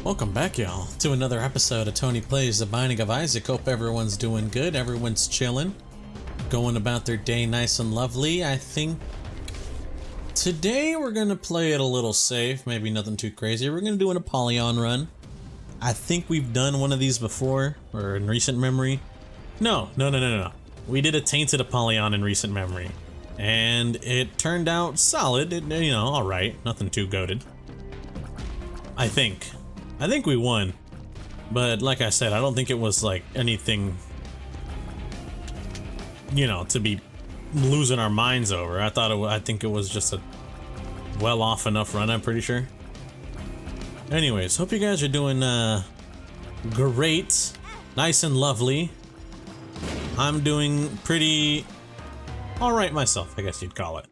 Welcome back, y'all, to another episode of Tony Plays The Binding of Isaac. Hope everyone's doing good, everyone's chilling, going about their day nice and lovely. I think today we're gonna play it a little safe, maybe nothing too crazy. We're gonna do an Apollyon run. I think we've done one of these before, or in recent memory. No. We did a Tainted Apollyon in recent memory, and it turned out solid. Alright, nothing too goated. I think we won, but like I said, I don't think it was like anything, to be losing our minds over. I think it was just a well off enough run, I'm pretty sure. Anyways, hope you guys are doing great, nice and lovely. I'm doing pretty alright myself, I guess you'd call it.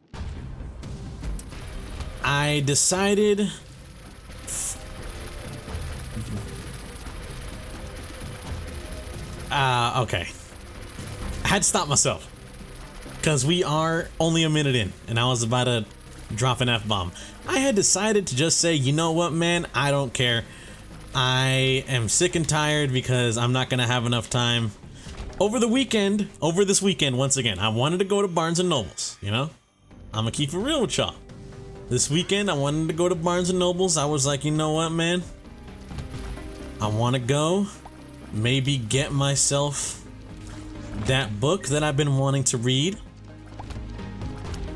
I decided okay. I had to stop myself because we are only a minute in and I was about to drop an F-bomb. I had decided to just say, you know what, man, I don't care. I am sick and tired because I'm not gonna have enough time over this weekend. Once again, I wanted to go to Barnes and Nobles, I'm gonna keep it real with y'all. This weekend I wanted to go to Barnes and Nobles. I was like, you know what, man, I want to go maybe get myself that book that I've been wanting to read.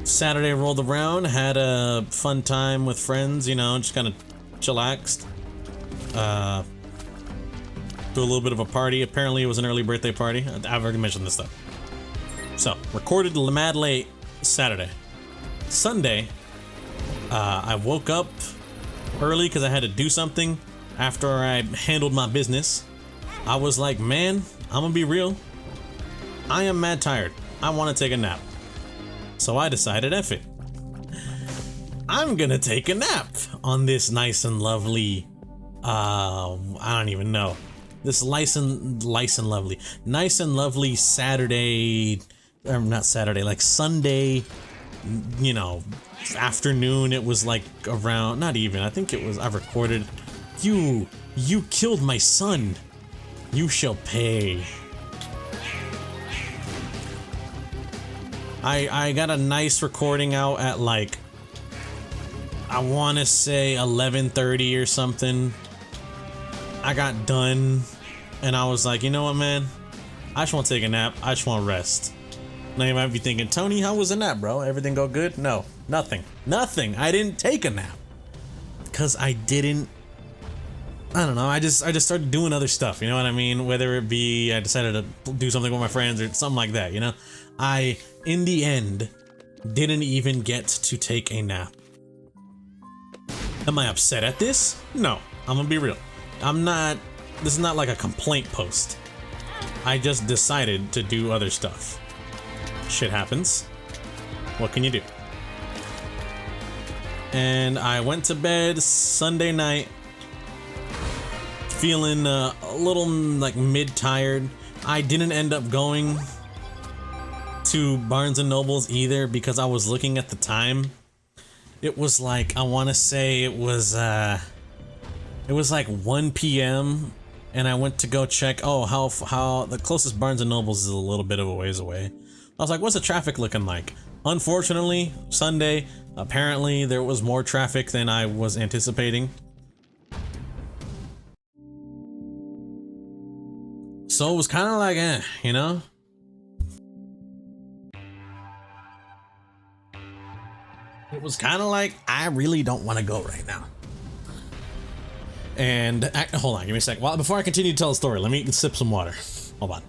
Saturday rolled around, had a fun time with friends, just kind of chillaxed. Do a little bit of a party. Apparently it was an early birthday party. I've already mentioned this stuff. So, recorded mad late Saturday. Sunday, I woke up early because I had to do something after I handled my business. I was like, man, I'm gonna be real. I am mad tired. I want to take a nap. So I decided, F it. I'm gonna take a nap on this nice and lovely, I don't even know. This nice and lovely Saturday, or not Saturday, like Sunday, afternoon. It was like around, not even, I think it was, I recorded, you killed my son. You shall pay. I got a nice recording out at like, I want to say 11:30 or something. I got done and I was like, you know what, man? I just want to take a nap. I just want to rest. Now you might be thinking, Tony, how was the nap, bro? Everything go good? No, nothing. I didn't take a nap because I don't know, I just started doing other stuff, you know what I mean? Whether it be I decided to do something with my friends or something like that, I, in the end, didn't even get to take a nap. Am I upset at this? No, I'm gonna be real. This is not like a complaint post. I just decided to do other stuff. Shit happens. What can you do? And I went to bed Sunday night feeling a little like mid-tired. I didn't end up going to Barnes and Nobles either because I was looking at the time. It was like, I want to say it was like 1 p.m. and I went to go check, how the closest Barnes and Nobles is a little bit of a ways away. I was like, what's the traffic looking like? Unfortunately, Sunday, apparently there was more traffic than I was anticipating. So it was kind of like, It was kind of like, I really don't want to go right now. And, hold on, give me a sec. Well, before I continue to tell the story, let me sip some water. Hold on.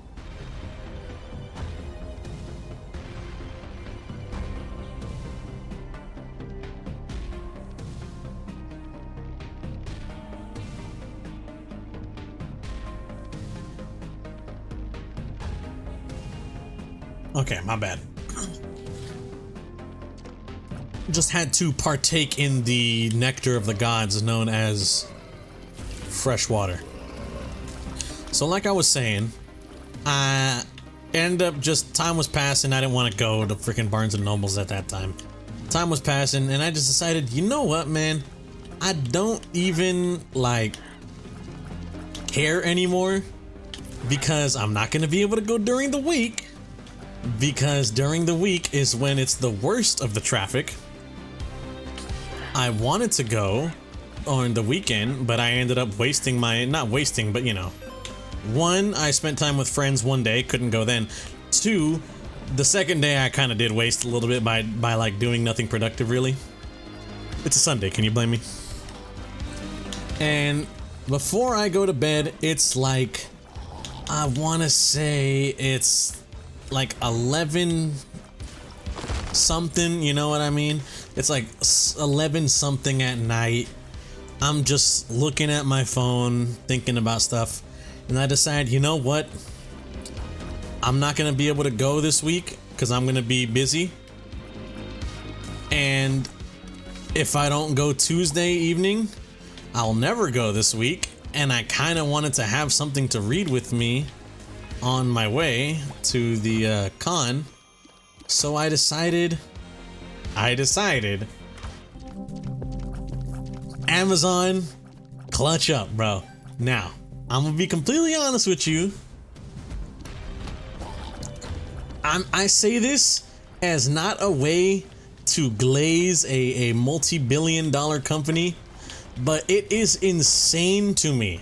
Okay, my bad. Just had to partake in the nectar of the gods known as fresh water. So like I was saying, I ended up time was passing. I didn't want to go to freaking Barnes and Nobles at that time. Time was passing and I just decided, you know what, man? I don't even like care anymore because I'm not going to be able to go during the week, because during the week is when it's the worst of the traffic. I wanted to go on the weekend, but I ended up wasting my, not wasting, but you know, one, I spent time with friends one day, couldn't go then. Two, the second day I kind of did waste a little bit by like doing nothing productive really. It's a Sunday, can you blame me? And before I go to bed, it's like, I want to say it's like 11 something, you know what I mean? It's like 11 something at night. I'm just looking at my phone, thinking about stuff, and I decide, you know what? I'm not gonna be able to go this week because I'm gonna be busy. And if I don't go Tuesday evening, I'll never go this week. And I kind of wanted to have something to read with me on my way to the con. So I decided Amazon, clutch up, bro. Now, I'm gonna be completely honest with you. I say this as not a way to glaze a multi-billion-dollar company, but it is insane to me.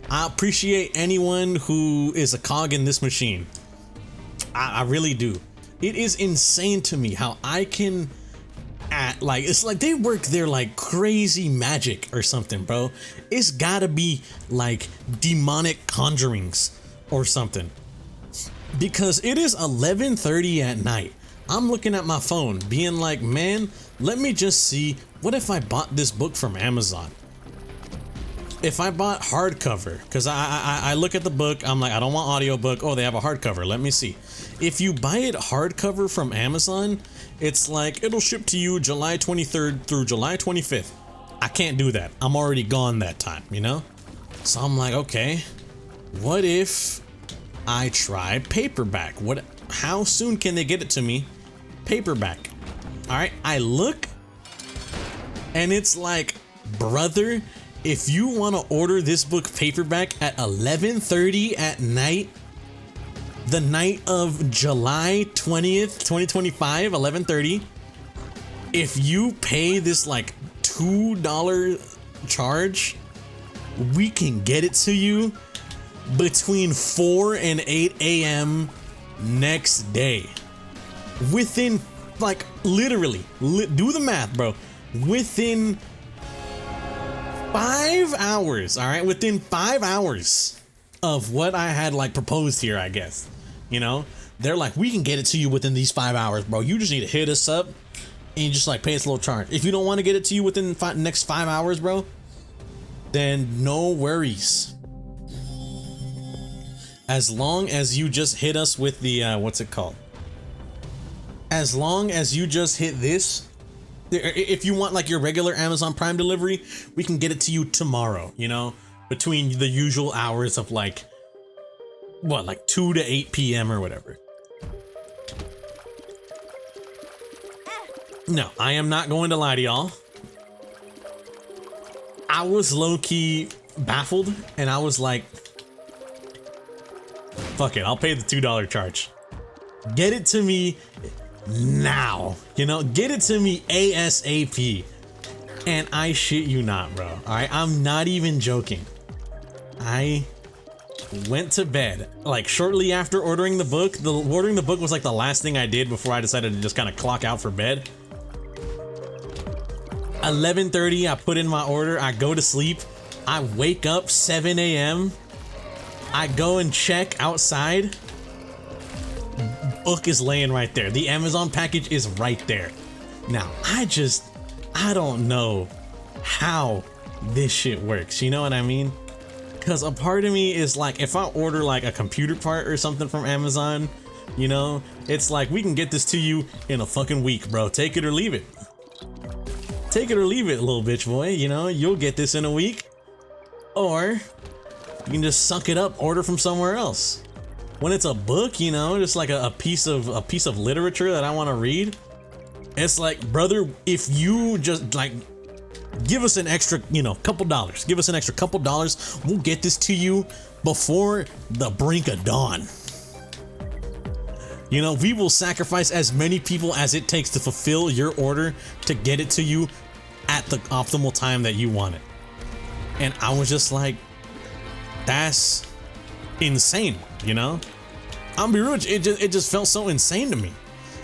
I appreciate anyone who is a cog in this machine. I really do. It is insane to me how I can like, it's like they work their like crazy magic or something, bro. It's gotta be like demonic conjurings or something, because it is 11:30 at night. I'm looking at my phone being like, man, let me just see, what if I bought this book from Amazon? If I bought hardcover, because I look at the book, I'm like, I don't want audiobook. Oh, they have a hardcover. Let me see. If you buy it hardcover from Amazon, it's like, it'll ship to you July 23rd through July 25th. I can't do that. I'm already gone that time, you know? So I'm like, okay, what if I try paperback? How soon can they get it to me? Paperback. All right, I look, and it's like, brother, if you want to order this book paperback at 11:30 at night, the night of July 20th, 2025, 11:30, if you pay this like $2 charge, we can get it to you between 4 and 8 a.m. next day. Within, like, literally, do the math, bro. Within 5 hours, all right? Within 5 hours of what I had, like, proposed here, I guess. You know? They're like, we can get it to you within these 5 hours, bro. You just need to hit us up and you just, like, pay us a little charge. If you don't want to get it to you within the next 5 hours, bro, then no worries. As long as you just hit us with the, what's it called? As long as you just hit this, if you want like your regular Amazon Prime delivery, we can get it to you tomorrow, you know, between the usual hours of like, what, like 2 to 8 p.m. or whatever. No, I am not going to lie to y'all. I was low-key baffled, and I was like, fuck it, I'll pay the $2 charge. Get it to me now, you know, get it to me ASAP. And I shit you not, bro. All right, I'm not even joking. I went to bed like shortly after ordering the book. Ordering the book was like the last thing I did before I decided to just kind of clock out for bed. 11:30, I put in my order. I go to sleep. I wake up 7 a.m. I go and check outside. Book is laying right there. The Amazon package is right there. Now, I don't know how this shit works. You know what I mean? Because a part of me is like, if I order like a computer part or something from Amazon, you know, it's like, we can get this to you in a fucking week, bro. Take it or leave it. Take it or leave it, little bitch boy. You know, you'll get this in a week. Or you can just suck it up, order from somewhere else. When it's a book, you know, just like a piece of literature that I want to read, it's like, brother, if you just like, give us an extra, you know, couple dollars. Give us an extra couple dollars. We'll get this to you before the brink of dawn. You know, we will sacrifice as many people as it takes to fulfill your order to get it to you at the optimal time that you want it. And I was just like, that's insane, you know? I'll be real, it just felt so insane to me.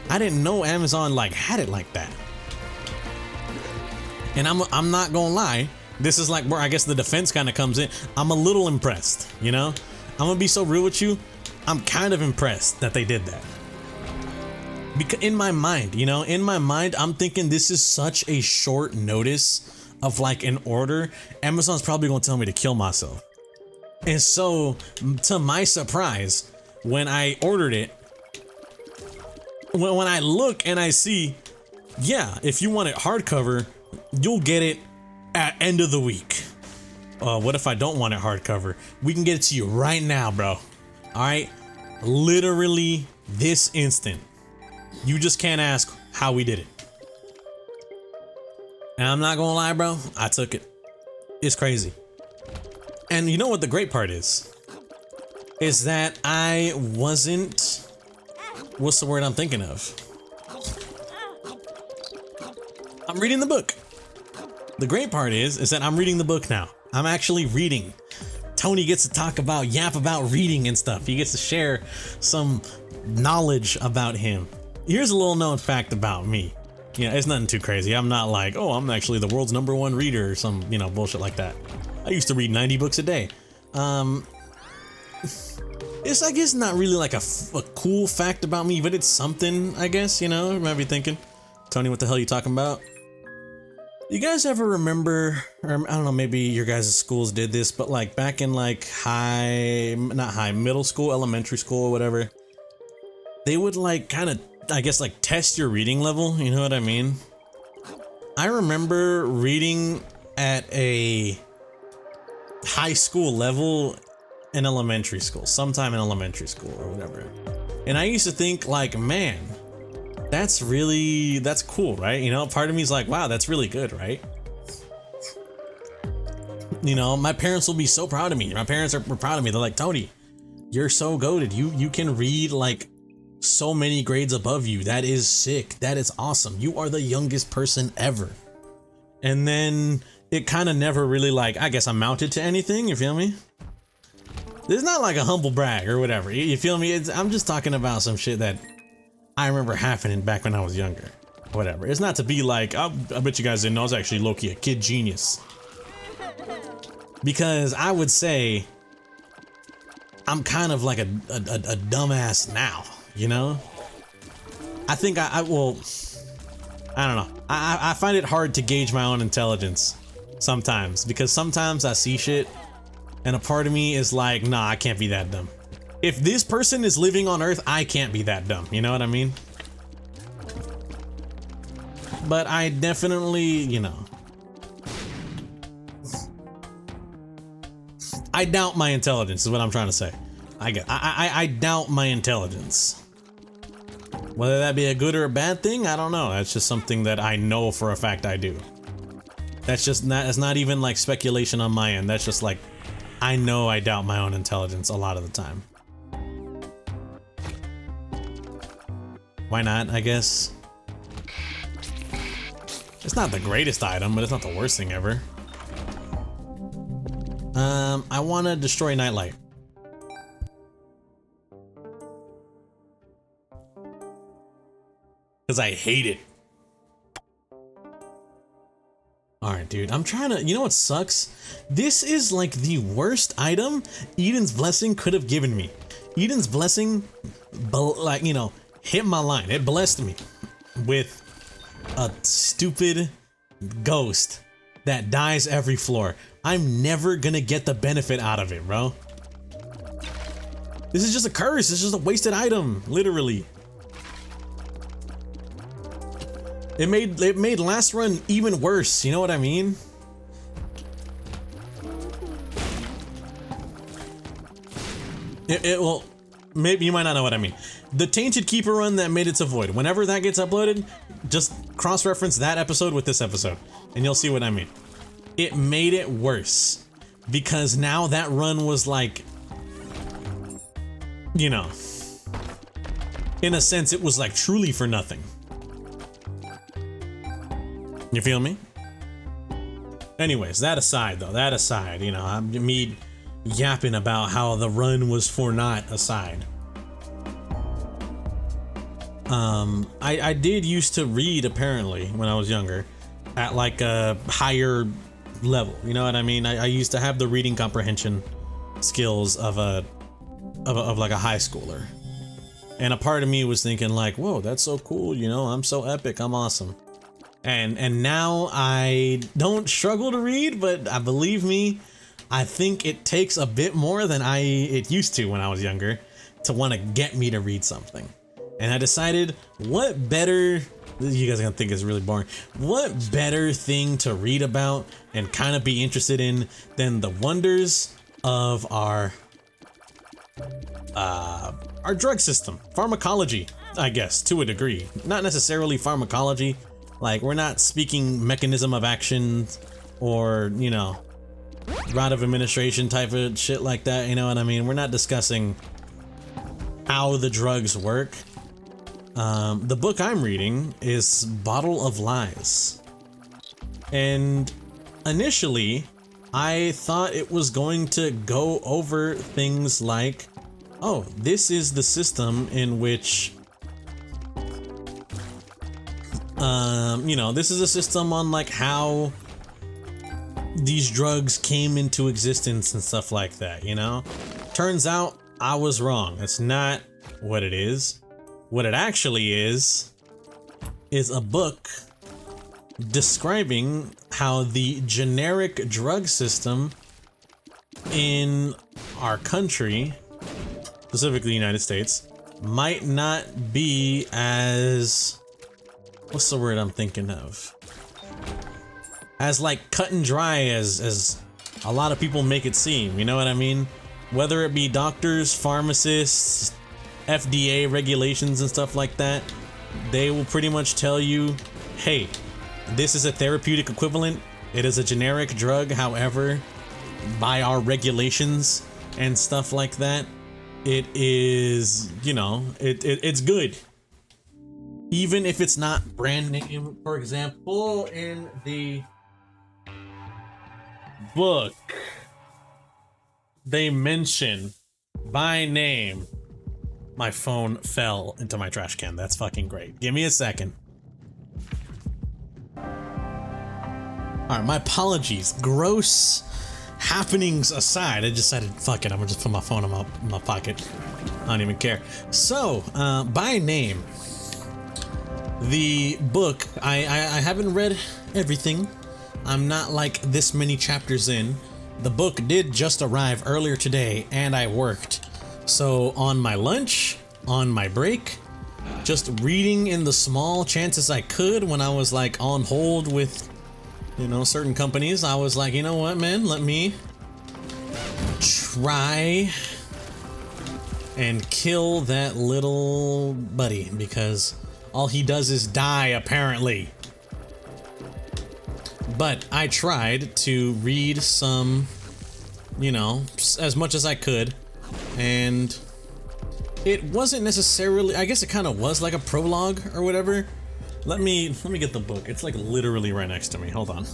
I didn't know Amazon like had it like that. And I'm not gonna lie, this is like where I guess the defense kind of comes in. I'm a little impressed, you know? I'm gonna be so real with you. I'm kind of impressed that they did that. Because in my mind, you know, I'm thinking this is such a short notice of like an order. Amazon's probably gonna tell me to kill myself. And so, to my surprise, when I ordered it, when I look and I see, yeah, if you want it hardcover, you'll get it at end of the week. What if I don't want it hardcover? We can get it to you right now, bro. All right, literally this instant. You just can't ask how we did it. And I'm not gonna lie, bro, I took it. It's crazy. And you know what the great part is? Is that I wasn't, what's the word I'm thinking of? I'm reading the book. The great part is that I'm reading the book now. I'm actually reading. Tony gets to talk about, yap about reading and stuff. He gets to share some knowledge about him. Here's a little known fact about me. You know, it's nothing too crazy. I'm not like, oh, I'm actually the world's #1 reader or some, you know, bullshit like that. I used to read 90 books a day. It's, I guess, not really like a cool fact about me, but it's something, I guess, you know? You might be thinking, Tony, what the hell are you talking about? You guys ever remember, or I don't know, maybe your guys' schools did this, but like back in like middle school, elementary school, or whatever, they would like kind of, I guess, like test your reading level, you know what I mean? I remember reading at a high school level in elementary school, sometime in elementary school or whatever. And I used to think like, man, that's cool, right? You know, part of me is like, wow, that's really good, right? You know, my parents will be so proud of me. My parents were proud of me. They're like, Tony, you're so goated. You can read like so many grades above you. That is sick. That is awesome. You are the youngest person ever. And then it kind of never really like, I guess, amounted to anything. You feel me? It's not like a humble brag or whatever. You feel me? I'm just talking about some shit that I remember happening back when I was younger. Whatever. It's not to be like, I bet you guys didn't know I was actually low-key a kid genius. Because I would say I'm kind of like a dumbass now, you know? I think well, I don't know. I find it hard to gauge my own intelligence sometimes, because sometimes I see shit and a part of me is like, nah, I can't be that dumb. If this person is living on Earth, I can't be that dumb. You know what I mean? But I definitely, you know, I doubt my intelligence is what I'm trying to say. I doubt my intelligence. Whether that be a good or a bad thing, I don't know. That's just something that I know for a fact I do. That's not even like speculation on my end. That's just like, I know I doubt my own intelligence a lot of the time. Why not, I guess? It's not the greatest item, but it's not the worst thing ever. I want to destroy Nightlight. Because I hate it. Alright, dude, I'm trying to, you know what sucks? This is like the worst item Eden's Blessing could have given me. Eden's Blessing, like, you know, hit my line. It blessed me with a stupid ghost that dies every floor. I'm never gonna get the benefit out of it, bro. This is just a curse. It's just a wasted item, literally. It made last run even worse, you know what I mean? Well, maybe you might not know what I mean. The Tainted Keeper run that made it to Void, whenever that gets uploaded, just cross-reference that episode with this episode, and you'll see what I mean. It made it worse because now that run was like, you know, in a sense, it was like truly for nothing. You feel me? Anyways, that aside, you know, I'm me yapping about how the run was for naught aside. I did used to read, apparently, when I was younger, at like a higher level. You know what I mean? I used to have the reading comprehension skills of like a high schooler. And a part of me was thinking like, whoa, that's so cool, you know, I'm so epic, I'm awesome. And now I don't struggle to read, but believe me, I think it takes a bit more than it used to when I was younger to want to get me to read something. And I decided, what better, you guys are gonna think it's really boring, what better thing to read about and kind of be interested in than the wonders of our drug system, pharmacology, I guess, to a degree. Not necessarily pharmacology, like we're not speaking mechanism of action or, you know, route of administration type of shit like that, you know what I mean? We're not discussing how the drugs work. The book I'm reading is Bottle of Lies. And initially, I thought it was going to go over things like, oh, this is the system in which, you know, this is a system on like how these drugs came into existence and stuff like that, you know? Turns out I was wrong. It's not what it is. What it actually is a book describing how the generic drug system in our country, specifically the United States, might not be as, what's the word I'm thinking of? As like cut and dry as a lot of people make it seem, you know what I mean? Whether it be doctors, pharmacists, FDA regulations and stuff like that, they will pretty much tell you, hey, this is a therapeutic equivalent. It is a generic drug. However, by our regulations and stuff like that, it is, you know, it's good. Even if it's not brand name. For example, in the book, they mention by name. My phone fell into my trash can. That's fucking great. Give me a second. Alright, my apologies. Gross happenings aside, I decided, fuck it, I'm gonna just put my phone in my pocket. I don't even care. So, by name, the book, I haven't read everything. I'm not like this many chapters in. The book did just arrive earlier today, and I worked. So on my lunch, on my break, just reading in the small chances I could when I was like on hold with, you know, certain companies, I was like, you know what, man, let me try and kill that little buddy because all he does is die, apparently. But I tried to read some, you know, as much as I could. And it wasn't necessarily, I guess it kind of was like a prologue or whatever. Let me get the book. It's like literally right next to me. Hold on.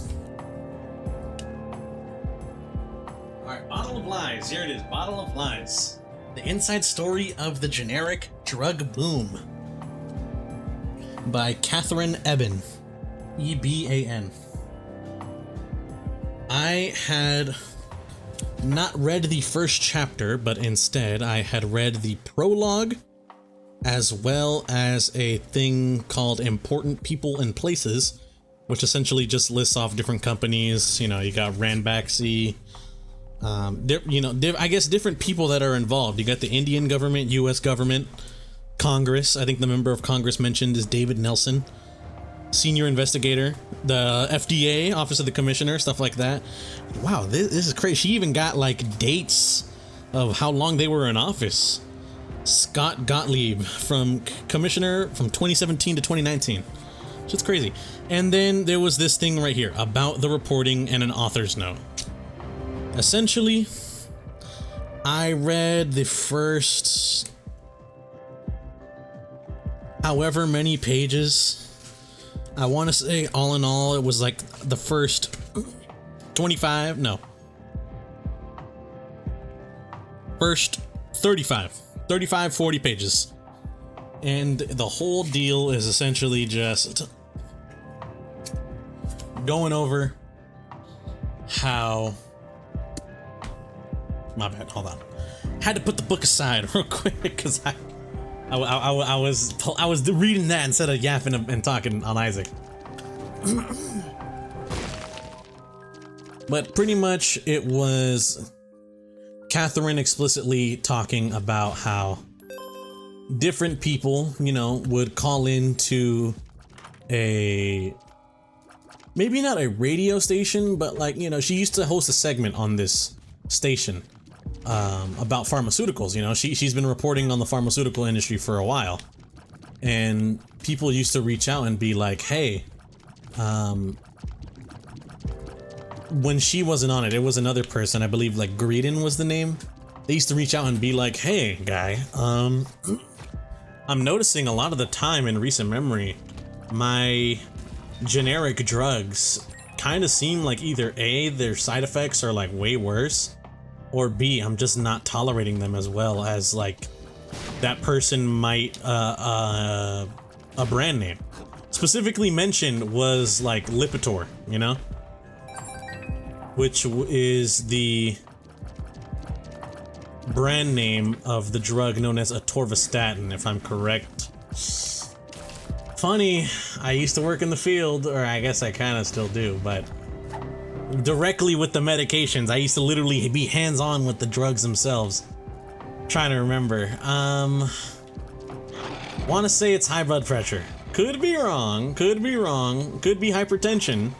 All right, Bottle of Lies. Here it is. Bottle of Lies. The Inside Story of the Generic Drug Boom by Catherine Eban. E-B-A-N. I had not read the first chapter, but instead I had read the prologue as well as a thing called Important People and Places, which essentially just lists off different companies. You know, you got Ranbaxy, you know, I guess different people that are involved. You got the Indian government, US government, Congress. I think the member of Congress mentioned is David Nelson, senior investigator, the FDA, Office of the Commissioner, stuff like that. Wow, this is crazy. She even got like dates of how long they were in office. Scott Gottlieb from commissioner from 2017 to 2019. Shit's crazy. And then there was this thing right here about the reporting and an author's note. Essentially, I read the first however many pages. I want to say all in all, it was like the first 25, no. First 35, 40 pages. And the whole deal is essentially just going over how, my bad, hold on. Had to put the book aside real quick because I was reading that instead of yapping and talking on Isaac. But pretty much it was Catherine explicitly talking about how different people, you know, would call into a, maybe not a radio station, but like, you know, she used to host a segment on this station about pharmaceuticals. You know, she's been reporting on the pharmaceutical industry for a while, and people used to reach out and be like, hey, when she wasn't on it, it was another person, I believe like Greedon was the name. They used to reach out and be like, hey guy, I'm noticing a lot of the time in recent memory, my generic drugs kind of seem like either A, their side effects are like way worse, or B, I'm just not tolerating them as well as like that person might, a brand name. Specifically mentioned was like Lipitor, you know? Which is the brand name of the drug known as atorvastatin, if I'm correct. Funny, I used to work in the field, or I guess I kind of still do, but directly with the medications. I used to literally be hands-on with the drugs themselves. Trying to remember. Want to say it's high blood pressure. Could be wrong, could be wrong, could be hypertension.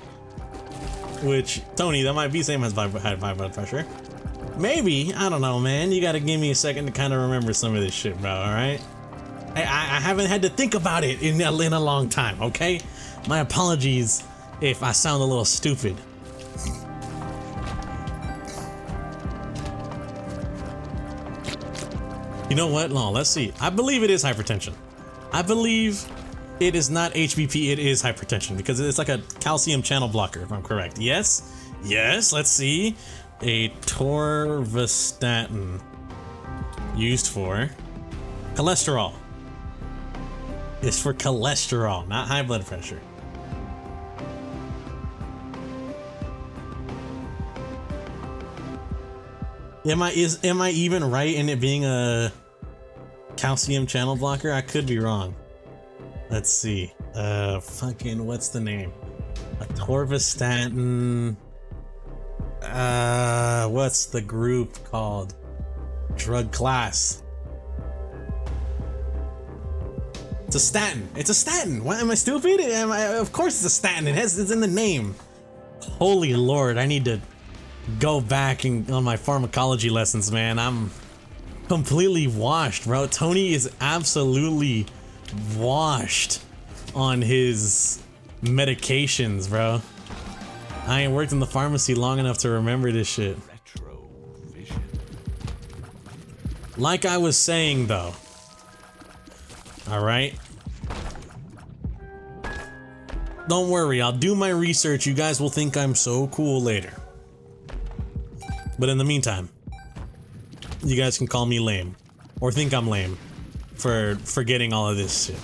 Which, Tony, that might be same as high blood pressure. Maybe, I don't know, man. You gotta give me a second to kind of remember some of this shit, bro, alright? I haven't had to think about it in a long time, okay? My apologies if I sound a little stupid. You know what? No, let's see. I believe it is hypertension. I believe it is not HBP, it is hypertension, because it's like a calcium channel blocker, if I'm correct. Yes? Yes, let's see. Atorvastatin. Used for cholesterol. It's for cholesterol, not high blood pressure. Am I even right in it being a calcium channel blocker? I could be wrong. Let's see. Fucking what's the name? Atorvastatin. What's the group called? Drug class. It's a statin. It's a statin. What, am I stupid? Of course it's a statin. It's in the name. Holy Lord, I need to go back on my pharmacology lessons, man. I'm completely washed, bro. Tony is absolutely washed on his medications, bro. I ain't worked in the pharmacy long enough to remember this shit. Like I was saying, though. Alright? Don't worry, I'll do my research. You guys will think I'm so cool later. But in the meantime, you guys can call me lame. Or think I'm lame. For forgetting all of this shit.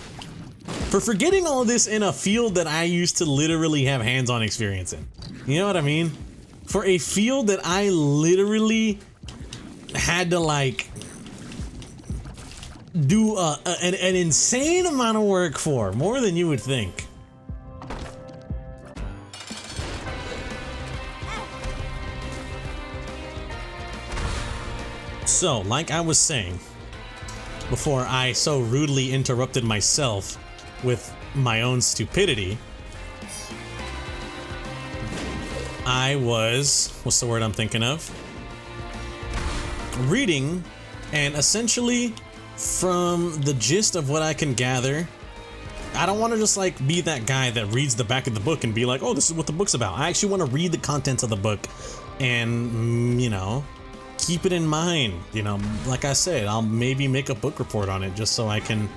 For forgetting all of this in a field that I used to literally have hands-on experience in. You know what I mean? For a field that I literally had to like do an insane amount of work for, more than you would think. So, like I was saying, before I so rudely interrupted myself with my own stupidity, I was, what's the word I'm thinking of? Reading, and essentially, from the gist of what I can gather, I don't want to just like be that guy that reads the back of the book and be like, oh, this is what the book's about. I actually want to read the contents of the book and, you know, keep it in mind. You know, like I said, I'll maybe make a book report on it just so I can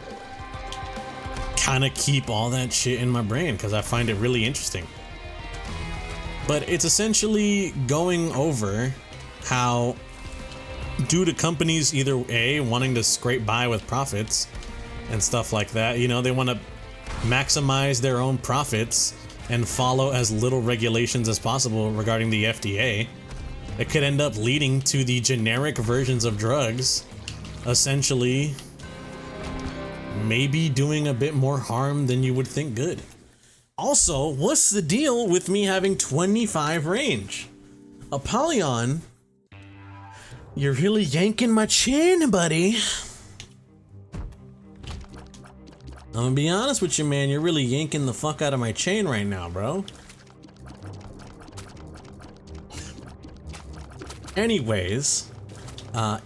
kind of keep all that shit in my brain because I find it really interesting. But it's essentially going over how, due to companies either A, wanting to scrape by with profits and stuff like that, you know, they want to maximize their own profits and follow as little regulations as possible regarding the FDA. It could end up leading to the generic versions of drugs, essentially maybe doing a bit more harm than you would think good. Also, what's the deal with me having 25 range? Apollyon, you're really yanking my chin, buddy. I'm gonna be honest with you, man. You're really yanking the fuck out of my chain right now, bro. Anyways,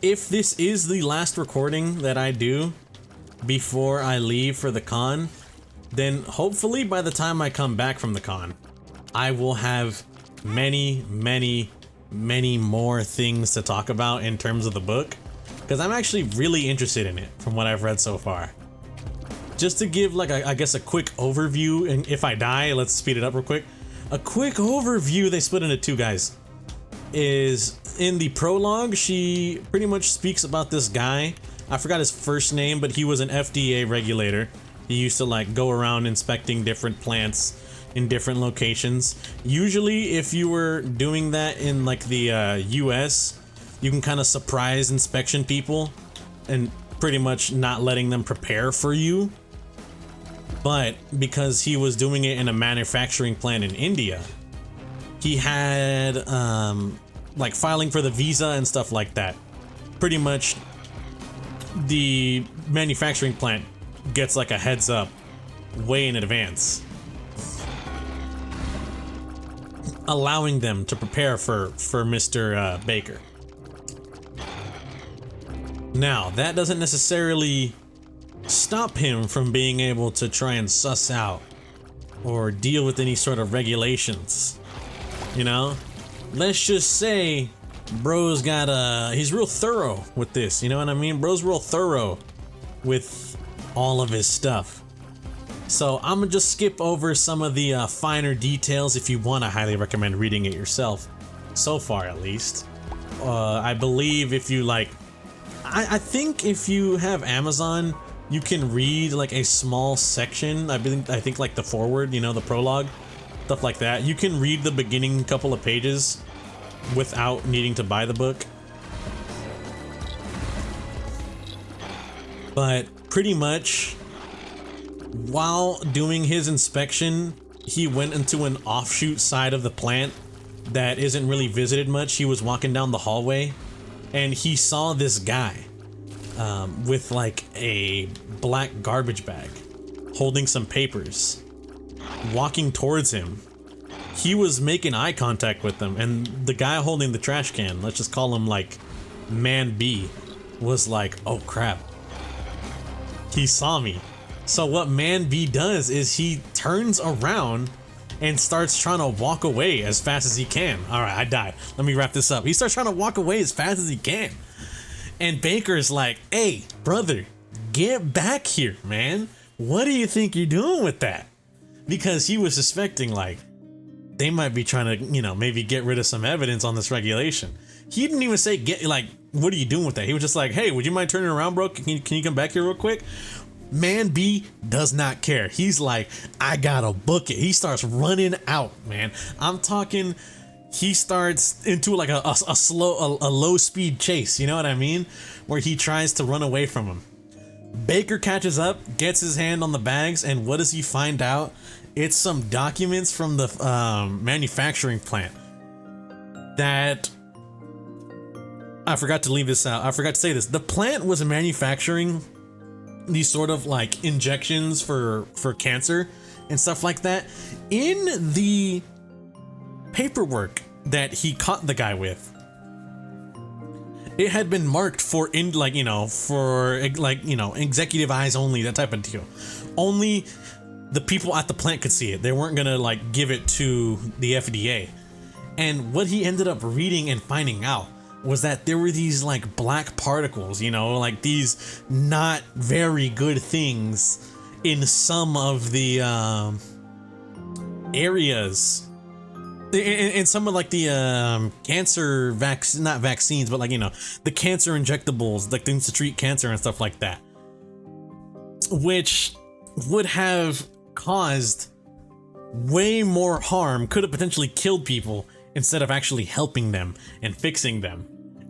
if this is the last recording that I do before I leave for the con, then hopefully by the time I come back from the con, I will have many more things to talk about in terms of the book, because I'm actually really interested in it from what I've read so far. Just to give like I guess a quick overview, and if I die, let's speed it up real quick. A quick overview, they split into two guys. Is in the prologue, she pretty much speaks about this guy. I forgot his first name, but he was an FDA regulator. He used to like go around inspecting different plants in different locations. Usually if you were doing that in like the US, you can kind of surprise inspection people and pretty much not letting them prepare for you. But because he was doing it in a manufacturing plant in India, he had like filing for the visa and stuff like that. Pretty much the manufacturing plant gets like a heads up way in advance, allowing them to prepare for Mr. Baker. Now, that doesn't necessarily stop him from being able to try and suss out or deal with any sort of regulations. You know, let's just say bro's got he's real thorough with this, you know what I mean? Bro's real thorough with all of his stuff. So I'm gonna just skip over some of the finer details. If you want, I highly recommend reading it yourself, so far at least. I believe if you like, I think if you have Amazon, you can read like a small section. I think like the foreword, you know, the prologue, stuff like that. You can read the beginning couple of pages without needing to buy the book. But pretty much, while doing his inspection, he went into an offshoot side of the plant that isn't really visited much. He was walking down the hallway and he saw this guy with like a black garbage bag holding some papers walking towards him. He was making eye contact with them, and the guy holding the trash can, let's just call him like Man B, was like, oh crap, he saw me. So what Man B does is he turns around and starts trying to walk away as fast as he can. All right, I died. Let me wrap this up. He starts trying to walk away as fast as he can. And Baker's like, hey, brother, get back here, man. What do you think you're doing with that? Because he was suspecting, like, they might be trying to, you know, maybe get rid of some evidence on this regulation. He didn't even say, what are you doing with that? He was just like, hey, would you mind turning around, bro? Can you come back here real quick? Man B does not care. He's like, I gotta book it. He starts running out, man. I'm talking, he starts into like a low speed chase, you know what I mean? Where he tries to run away from him. Baker catches up, gets his hand on the bags, and what does he find out? It's some documents from the manufacturing plant that, I forgot to leave this out. I forgot to say this. The plant was manufacturing these sort of like injections for cancer and stuff like that. In the paperwork that he caught the guy with, It had been marked for executive eyes only, that type of deal. Only the people at the plant could see it. They weren't gonna like give it to the FDA. And what he ended up reading and finding out was that there were these like black particles, like these not very good things in some of the areas. In some of like the cancer not vaccines, but like, the cancer injectables, like things to treat cancer and stuff like that, which would have caused way more harm, could have potentially killed people instead of actually helping them and fixing them.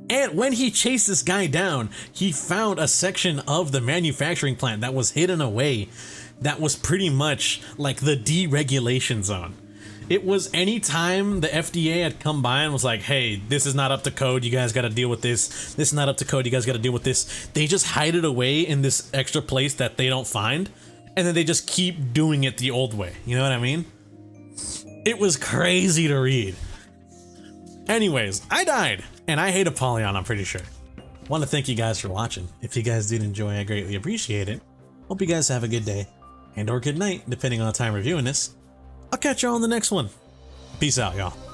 And when he chased this guy down, he found a section of the manufacturing plant that was hidden away that was pretty much like the deregulation zone. It was anytime the FDA had come by and was like, hey, this is not up to code, you guys gotta deal with this. This is not up to code, you guys gotta deal with this. They just hide it away in this extra place that they don't find, and then they just keep doing it the old way. You know what I mean? It was crazy to read. Anyways, I died, and I hate Apollyon, I'm pretty sure. Want to thank you guys for watching. If you guys did enjoy, I greatly appreciate it. Hope you guys have a good day, and or good night, depending on the time reviewing this. I'll catch y'all on the next one. Peace out, y'all.